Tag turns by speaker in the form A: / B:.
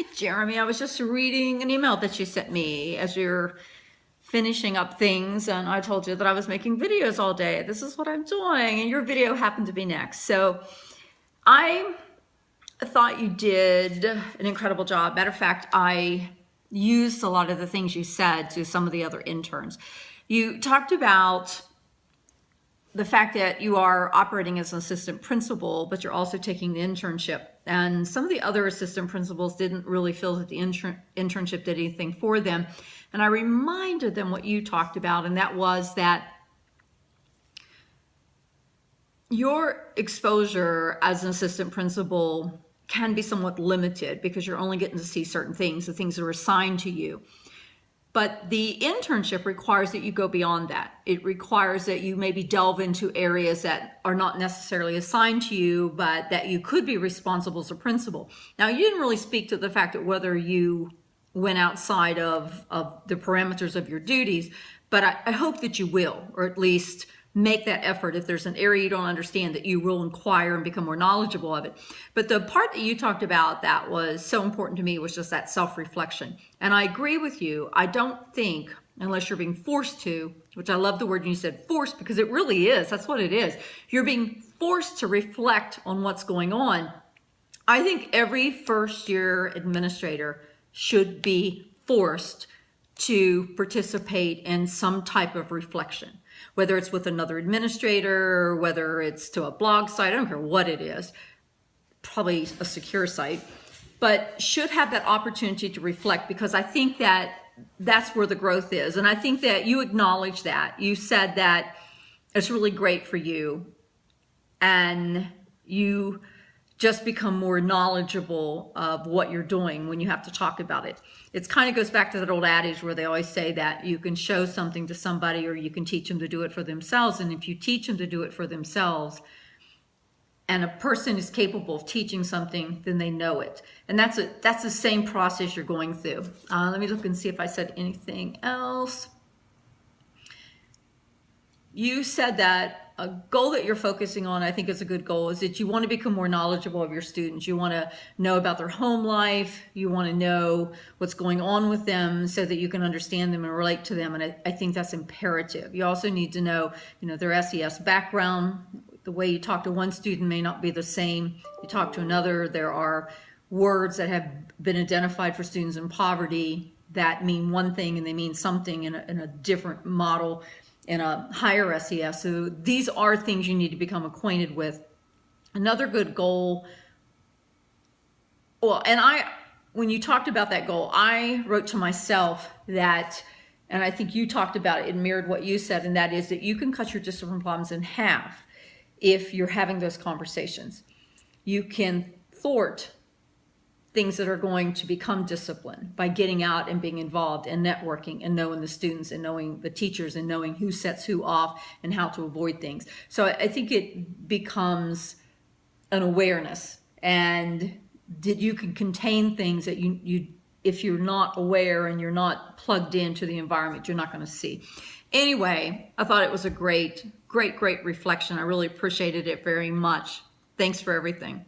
A: Hi, Jeremy. I was just reading an email that you sent me as you're finishing up things, and I told you that I was making videos all day. This is what I'm doing, and your video happened to be next. So I thought you did an incredible job. Matter of fact, I used a lot of the things you said to some of the other interns. You talked about the fact that you are operating as an assistant principal, but you're also taking the internship. And some of the other assistant principals didn't really feel that the internship did anything for them. And I reminded them what you talked about, and that was that your exposure as an assistant principal can be somewhat limited because you're only getting to see certain things, the things that are assigned to you. But the internship requires that you go beyond that. It requires that you maybe delve into areas that are not necessarily assigned to you, but that you could be responsible as a principal. Now, you didn't really speak to the fact that whether you went outside of the parameters of your duties, but I hope that you will, or at least make that effort. If there's an area you don't understand, that you will inquire and become more knowledgeable of it. But the part that you talked about that was so important to me was just that self-reflection. And I agree with you. I don't think, unless you're being forced to, which I love the word you said, forced, because it really is. That's what it is. You're being forced to reflect on what's going on. I think every first-year administrator should be forced to participate in some type of reflection, whether it's with another administrator, whether it's to a blog site, I don't care what it is, probably a secure site, but should have that opportunity to reflect, because I think that that's where the growth is. And I think that you acknowledge that. You said that it's really great for you, and you just become more knowledgeable of what you're doing when you have to talk about it. It kind of goes back to that old adage where they always say that you can show something to somebody or you can teach them to do it for themselves. And if you teach them to do it for themselves, and a person is capable of teaching something, then they know it. And that's the same process you're going through. Let me look and see if I said anything else. You said that a goal that you're focusing on, I think is a good goal, is that you want to become more knowledgeable of your students. You want to know about their home life. You want to know what's going on with them so that you can understand them and relate to them. And I think that's imperative. You also need to know, their SES background. The way you talk to one student may not be the same. You talk to another. There are words that have been identified for students in poverty that mean one thing and they mean something in a different model in a higher SES. So these are things you need to become acquainted with. Another good goal, when you talked about that goal, I wrote to myself that, and I think you talked about it, it mirrored what you said, and that is that you can cut your discipline problems in half if you're having those conversations. You can thwart things that are going to become discipline by getting out and being involved and networking and knowing the students and knowing the teachers and knowing who sets who off and how to avoid things. So I think it becomes an awareness, and that you can contain things that you if you're not aware and you're not plugged into the environment, you're not going to see. Anyway, I thought it was a great reflection. I really appreciated it very much. Thanks for everything.